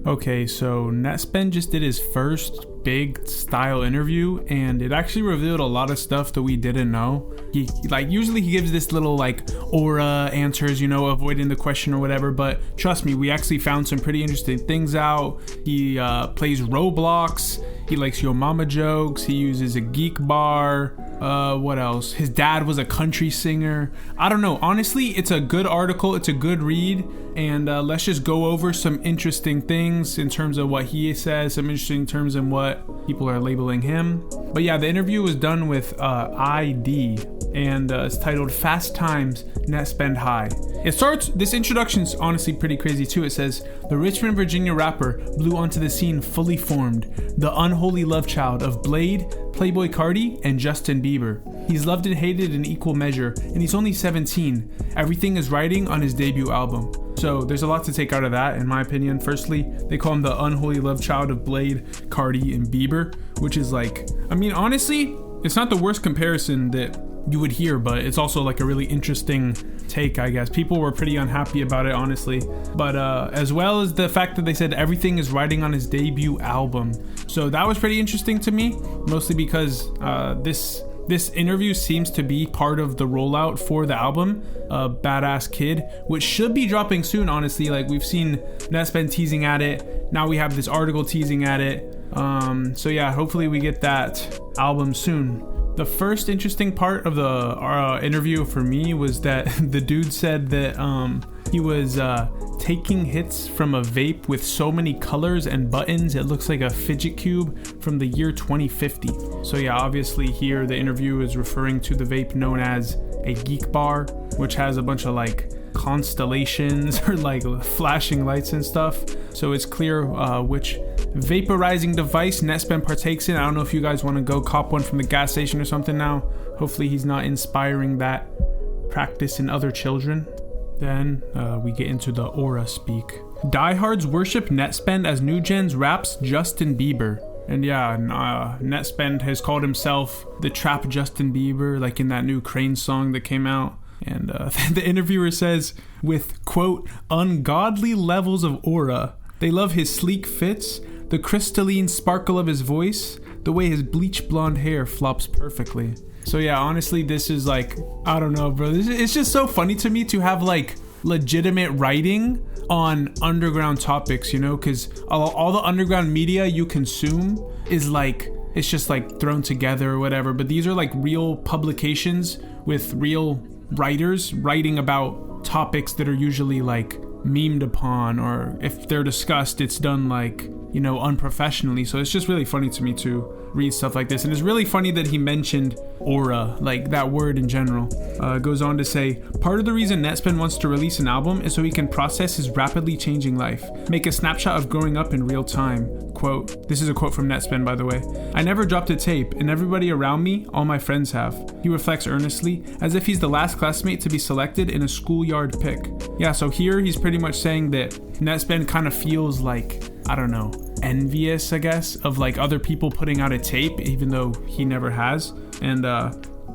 Okay, so Nettspend just did his first big style interview, and it actually revealed a lot of stuff that we didn't know. He usually he gives this little aura answers, avoiding the question or whatever, but trust me, we actually found some pretty interesting things out. He plays Roblox. He likes Yo Mama jokes. He uses a geek bar. What else? His dad was a country singer. I don't know. Honestly, it's a good article. It's a good read. And let's just go over some interesting things in terms of what he says, some interesting terms in what people are labeling him. But yeah, the interview was done with ID, and it's titled Fast Times, Nettspend High. This introduction's honestly pretty crazy too. It says, the Richmond, Virginia rapper blew onto the scene fully formed, the unholy love child of Blade, Playboy Cardi, and Justin Bieber. He's loved and hated in equal measure, and he's only 17. Everything is writing on his debut album. So there's a lot to take out of that, in my opinion. Firstly, they call him the unholy love child of Blade, Cardi, and Bieber, which is honestly, it's not the worst comparison that you would hear, but it's also a really interesting take, I guess. People were pretty unhappy about it, honestly. But as well as the fact that they said everything is writing on his debut album. So that was pretty interesting to me, mostly because this interview seems to be part of the rollout for the album, Badass Kid, which should be dropping soon, honestly. We've seen Nettspend teasing at it. Now we have this article teasing at it. So yeah, hopefully we get that album soon. The first interesting part of the interview for me was that the dude said that he was taking hits from a vape with so many colors and buttons it looks like a fidget cube from the year 2050. So yeah, obviously here the interview is referring to the vape known as a geek bar, which has a bunch of constellations or flashing lights and stuff. So it's clear which vaporizing device Nettspend partakes in. I don't know if you guys want to go cop one from the gas station or something now. Hopefully he's not inspiring that practice in other children. Then we get into the aura speak. Diehards worship Nettspend as New Gen's raps Justin Bieber. And yeah, Nettspend has called himself the Trap Justin Bieber, in that new Crane song that came out. And the interviewer says, with, quote, ungodly levels of aura. They love his sleek fits, the crystalline sparkle of his voice, the way his bleach blonde hair flops perfectly. So yeah, honestly, this is I don't know, bro. It's just so funny to me to have legitimate writing on underground topics, because all the underground media you consume is it's just thrown together or whatever. But these are real publications with real writers writing about topics that are usually memed upon, or if they're discussed, it's done unprofessionally. So it's just really funny to me to read stuff like this, and it's really funny that he mentioned aura, that word in general. Goes on to say, part of the reason Nettspend wants to release an album is so he can process his rapidly changing life, make a snapshot of growing up in real time. Quote, this is a quote from Nettspend, by the way. I never dropped a tape, and everybody around me, all my friends have. He reflects earnestly, as if he's the last classmate to be selected in a schoolyard pick. Yeah, so here he's pretty much saying that Nettspend kind of feels I don't know, envious, I guess, of other people putting out a tape, even though he never has. And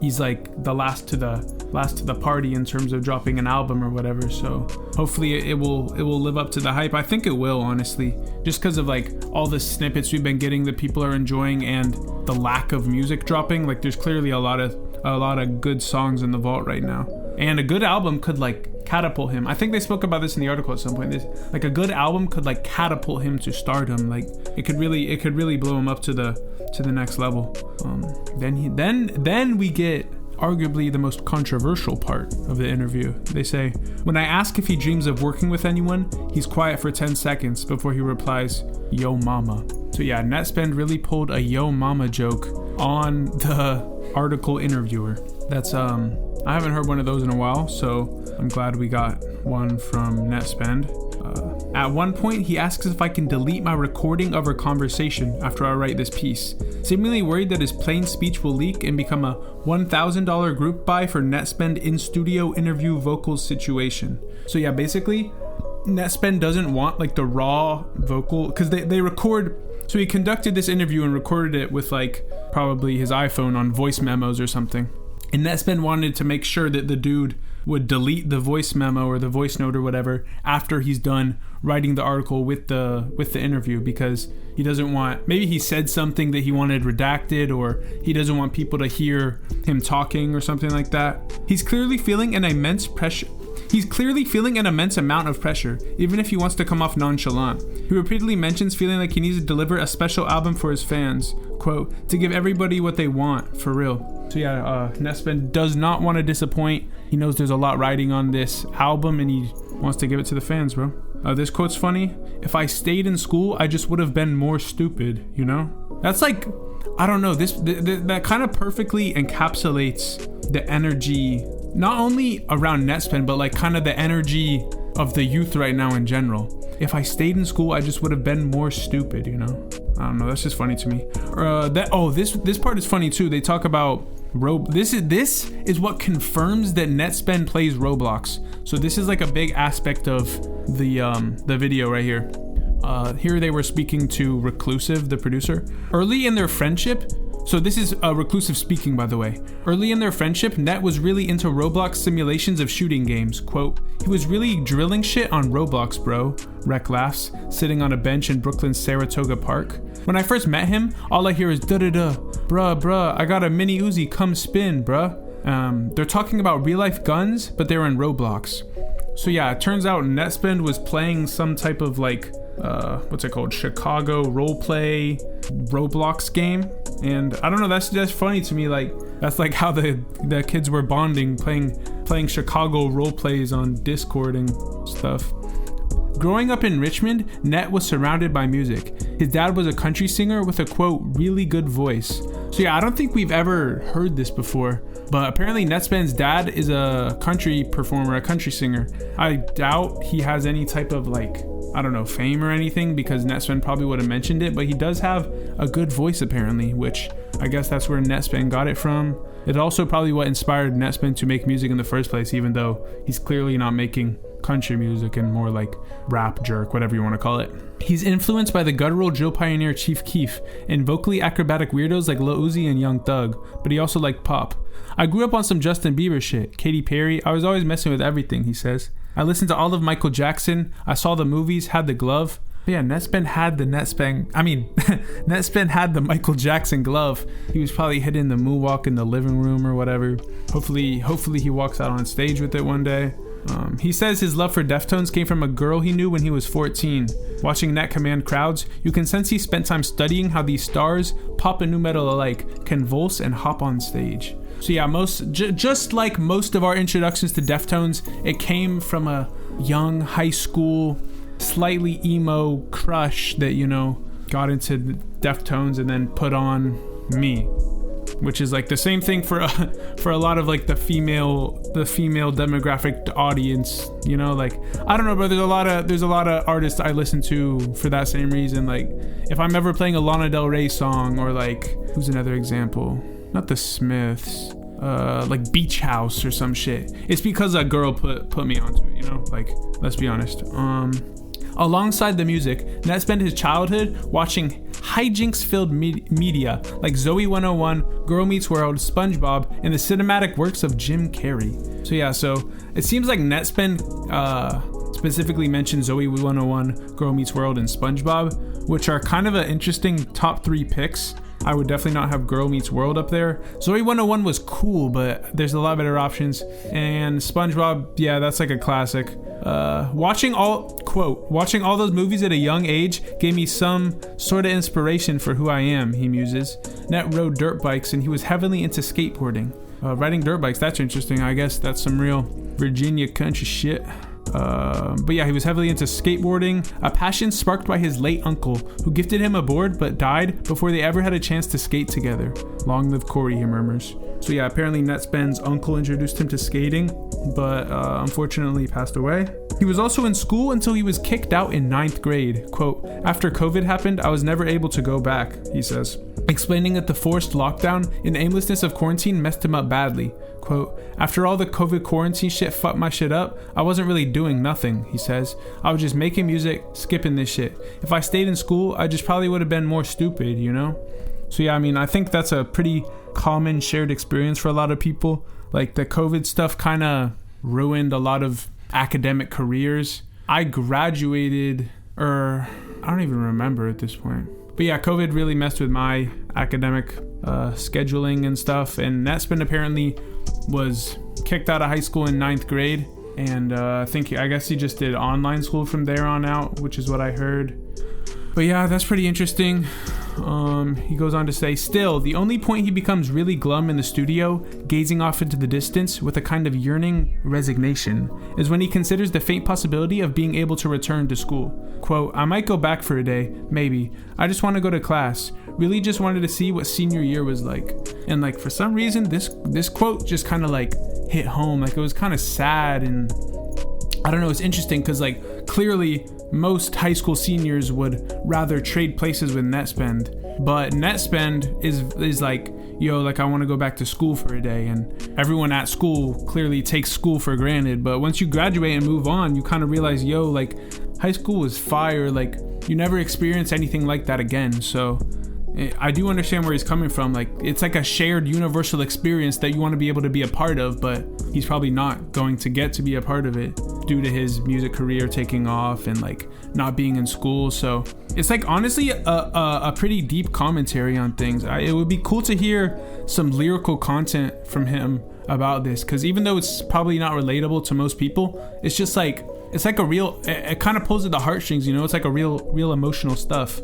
he's the last to the party in terms of dropping an album or whatever. So hopefully it will live up to the hype. I think it will, honestly, just because of all the snippets we've been getting that people are enjoying and the lack of music dropping. There's clearly a lot of good songs in the vault right now, and a good album could catapult him. I think they spoke about this in the article at some point. A good album could catapult him to stardom. It could really blow him up to the next level. Then we get arguably the most controversial part of the interview. They say, when I ask if he dreams of working with anyone, he's quiet for 10 seconds before he replies, yo mama. So yeah, Nettspend really pulled a yo mama joke on the article interviewer. That's I haven't heard one of those in a while, so I'm glad we got one from Nettspend. At one point, he asks if I can delete my recording of our conversation after I write this piece, seemingly worried that his plain speech will leak and become a $1,000 group buy for Nettspend in-studio interview vocals situation. So yeah, basically, Nettspend doesn't want the raw vocal, because they record. So he conducted this interview and recorded it with probably his iPhone on voice memos or something. And Nettspend wanted to make sure that the dude would delete the voice memo or the voice note or whatever after he's done writing the article with the interview, because he doesn't want, maybe he said something that he wanted redacted, or he doesn't want people to hear him talking or something like that. He's clearly feeling an immense amount of pressure, even if he wants to come off nonchalant. He repeatedly mentions feeling like he needs to deliver a special album for his fans, quote, to give everybody what they want, for real. So yeah, Nettspend does not want to disappoint. He knows there's a lot riding on this album, and he wants to give it to the fans, bro. This quote's funny. If I stayed in school, I just would have been more stupid, you know? That's like, I don't know, that kind of perfectly encapsulates the energy, not only around Nettspend, but like kind of the energy of the youth right now in general. If I stayed in school, I just would have been more stupid, you know? I don't know, that's just funny to me. This part is funny too. They talk about this is what confirms that Nettspend plays Roblox. So this is like a big aspect of the video right here. Here they were speaking to Reclusive, the producer. Early in their friendship, so this is Reclusive speaking, by the way. Early in their friendship, Nett was really into Roblox simulations of shooting games. Quote, he was really drilling shit on Roblox, bro. Rec laughs, sitting on a bench in Brooklyn's Saratoga Park. When I first met him, all I hear is da-da-da. Bruh, I got a mini Uzi, come spin, bruh. They're talking about real life guns, but they're in Roblox. So yeah, it turns out Nettspend was playing some type of like, what's it called? Chicago roleplay Roblox game. And I don't know, that's just funny to me. Like, that's like how the kids were bonding, playing Chicago roleplays on Discord and stuff. Growing up in Richmond, Nett was surrounded by music. His dad was a country singer with a, quote, really good voice. So yeah, I don't think we've ever heard this before, but apparently Nettspend's dad is a country performer, a country singer. I doubt he has any type of like, I don't know, fame or anything, because Nettspend probably would have mentioned it, but he does have a good voice apparently, which I guess that's where Nettspend got it from. It's also probably what inspired Nettspend to make music in the first place, even though he's clearly not making country music and more like rap jerk, whatever you want to call it. He's influenced by the guttural drill pioneer Chief Keef and vocally acrobatic weirdos like Lil Uzi and Young Thug, but he also liked pop. I grew up on some Justin Bieber shit, Katy Perry. I was always messing with everything, he says. I listened to all of Michael Jackson. I saw the movies, had the glove. But yeah, Nettspend had the Michael Jackson glove. He was probably hitting the moonwalk in the living room or whatever. Hopefully he walks out on stage with it one day. He says his love for Deftones came from a girl he knew when he was 14. Watching Nett command crowds, you can sense he spent time studying how these stars, pop and nu metal alike, convulse and hop on stage. So yeah, just like most of our introductions to Deftones, it came from a young high school, slightly emo crush that, you know, got into Deftones and then put on me, which is like the same thing for a lot of like the female demographic audience, you know. Like, I don't know, but there's a lot of artists I listen to for that same reason. Like, if I'm ever playing a Lana Del Rey song, or like, who's another example? Not the Smiths, like Beach House or some shit, it's because a girl put me onto it, you know. Like, let's be honest. Alongside the music, Nett spent his childhood watching hijinks-filled media like Zoe 101, Girl Meets World, SpongeBob, and the cinematic works of Jim Carrey. So yeah, so it seems like Nettspend specifically mentioned Zoe 101, Girl Meets World, and SpongeBob, which are kind of an interesting top 3 picks. I would definitely not have Girl Meets World up there. Zoe 101 was cool, but there's a lot better options. And SpongeBob, yeah, that's like a classic. Watching all those movies at a young age gave me some sort of inspiration for who I am, he muses. Nett rode dirt bikes and he was heavily into skateboarding. Riding dirt bikes, that's interesting. I guess that's some real Virginia country shit. But yeah, he was heavily into skateboarding, a passion sparked by his late uncle, who gifted him a board but died before they ever had a chance to skate together. Long live Corey, he murmurs. So yeah, apparently Nettspend's uncle introduced him to skating, but unfortunately passed away. He was also in school until he was kicked out in 9th grade. Quote, after COVID happened, I was never able to go back, he says. Explaining that the forced lockdown and aimlessness of quarantine messed him up badly. Quote, after all the COVID quarantine shit fucked my shit up, I wasn't really doing nothing, he says. I was just making music, skipping this shit. If I stayed in school, I just probably would have been more stupid, you know? So yeah, I mean, I think that's a pretty common shared experience for a lot of people. Like, the COVID stuff kind of ruined a lot of academic careers. I graduated, or I don't even remember at this point. But yeah, COVID really messed with my academic scheduling and stuff. And Nettspend apparently was kicked out of high school in 9th grade. And I guess he just did online school from there on out, which is what I heard. But yeah, that's pretty interesting. He goes on to say, still, the only point he becomes really glum in the studio, gazing off into the distance with a kind of yearning resignation, is when he considers the faint possibility of being able to return to school. Quote, I might go back for a day, maybe. I just want to go to class. Really just wanted to see what senior year was like. And like, for some reason, this quote just kind of like hit home. Like, it was kind of sad, and I don't know, it's interesting because like clearly most high school seniors would rather trade places with Nettspend, but Nettspend is like, yo, like I want to go back to school for a day, and everyone at school clearly takes school for granted. But once you graduate and move on, you kind of realize, yo, like high school was fire, like you never experience anything like that again. So I do understand where he's coming from. Like, it's like a shared universal experience that you want to be able to be a part of, but he's probably not going to get to be a part of it due to his music career taking off and like not being in school. So it's like honestly a pretty deep commentary on things. It would be cool to hear some lyrical content from him about this, because even though it's probably not relatable to most people, it's just like, it's like a real, it kind of pulls at the heartstrings, you know. It's like a real emotional stuff.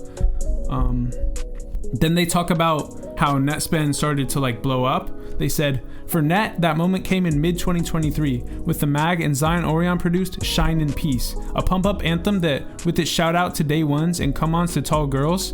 Then they talk about how Nettspend started to like blow up. They said, for Net, that moment came in mid-2023 with the Mag and Zion Orion produced Shine in Peace, a pump-up anthem that, with its shout-out to day ones and come-ons to tall girls,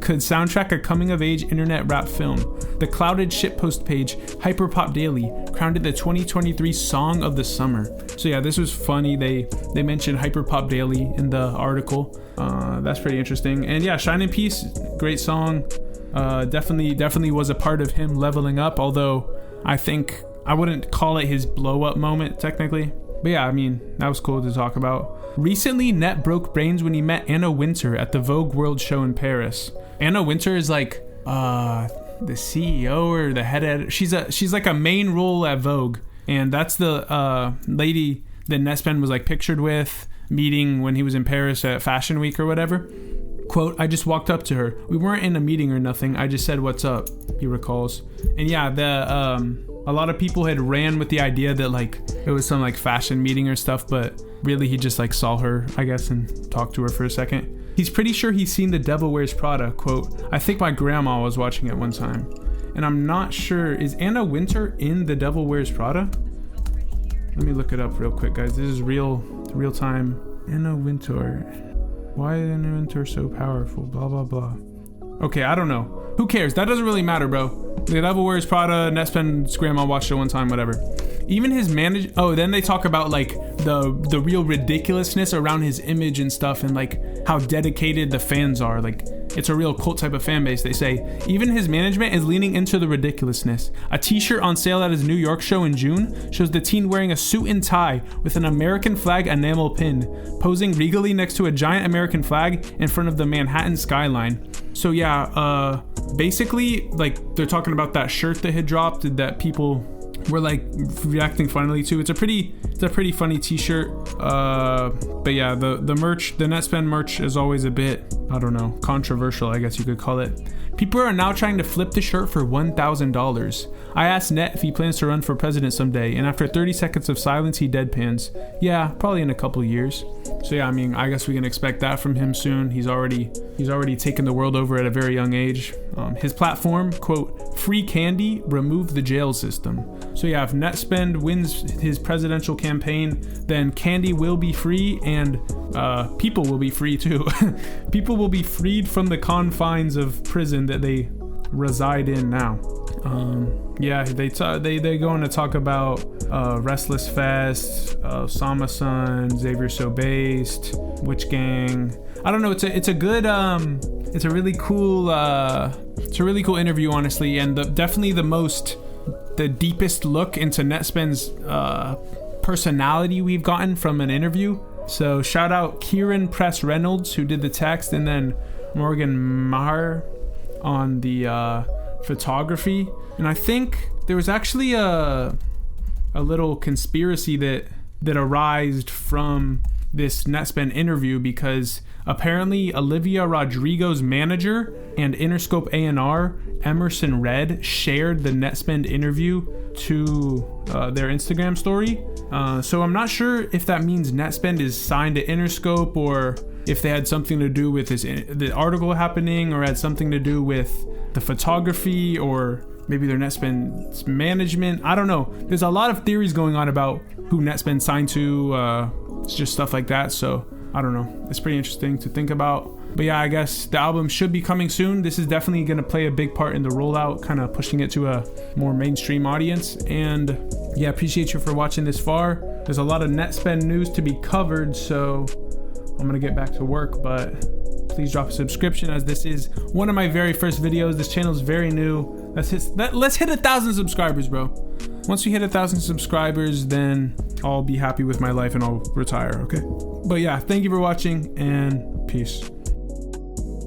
could soundtrack a coming-of-age internet rap film. The clouded shitpost page, Hyperpop Daily, crowned it the 2023 Song of the Summer. So yeah, this was funny. They mentioned Hyperpop Daily in the article. That's pretty interesting. And yeah, Shine in Peace, great song. Definitely was a part of him leveling up, although I think I wouldn't call it his blow up moment technically. But yeah, I mean, that was cool to talk about. Recently, Net broke brains when he met Anna Wintour at the Vogue World Show in Paris. Anna Wintour is like the CEO or the head she's like a main role at Vogue, and that's the lady that Nettspend was like pictured with meeting when he was in Paris at Fashion Week or whatever. Quote, I just walked up to her. We weren't in a meeting or nothing. I just said, what's up? He recalls. And yeah, a lot of people had ran with the idea that like it was some like fashion meeting or stuff, but really he just like saw her, I guess, and talked to her for a second. He's pretty sure he's seen The Devil Wears Prada. Quote, I think my grandma was watching it one time. And I'm not sure, is Anna Wintour in The Devil Wears Prada? Let me look it up real quick, guys. This is real time. Anna Wintour. Why is Anna Wintour so powerful? Blah, blah, blah. Okay, I don't know. Who cares? That doesn't really matter, bro. The Devil Wears Prada, Nettspend's grandma watched it one time, whatever. Even his then they talk about like the real ridiculousness around his image and stuff, and like how dedicated the fans are. Like, it's a real cult type of fan base. They say even his management is leaning into the ridiculousness. A t-shirt on sale at his New York show in June shows the teen wearing a suit and tie with an American flag enamel pin, posing regally next to a giant American flag in front of the Manhattan skyline. So yeah, basically like they're talking about that shirt that had dropped that people were like reacting funnily to. It's a pretty funny t-shirt. But yeah, the merch, the Nettspend merch is always a bit, I don't know, controversial, I guess you could call it. People are now trying to flip the shirt for $1,000. I asked Net if he plans to run for president someday, and after 30 seconds of silence, he deadpans. Yeah, probably in a couple years. So yeah, I mean, I guess we can expect that from him soon. He's already taken the world over at a very young age. His platform, quote, free candy, remove the jail system. So yeah, if Nettspend wins his presidential campaign, then candy will be free, and people will be free too. People will be freed from the confines of prison that they reside in now. Yeah, they go on to talk about Restless Fest, Sama Sun, Xavier So Based, Witch Gang. I don't know. It's a really cool interview, honestly, and definitely the deepest look into Nettspend's personality we've gotten from an interview. So shout out Kieran Press Reynolds, who did the text, and then Morgan Maher on the photography. And I think there was actually a little conspiracy that arose from this Nettspend interview because apparently Olivia Rodrigo's manager and Interscope A&R, Emerson Red, shared the Nettspend interview to their Instagram story. So I'm not sure if that means Nettspend is signed to Interscope, or if they had something to do with the article happening, or had something to do with the photography, or maybe their Nettspend's management. I don't know. There's a lot of theories going on about who Nettspend signed to. It's just stuff like that. So I don't know. It's pretty interesting to think about. But yeah, I guess the album should be coming soon. This is definitely going to play a big part in the rollout, kind of pushing it to a more mainstream audience. And yeah, appreciate you for watching this far. There's a lot of Nettspend news to be covered, so I'm going to get back to work. But please drop a subscription, as this is one of my very first videos. This channel is very new. Let's hit 1,000 subscribers, bro. Once we hit 1,000 subscribers, then I'll be happy with my life and I'll retire, okay? But yeah, thank you for watching, and peace.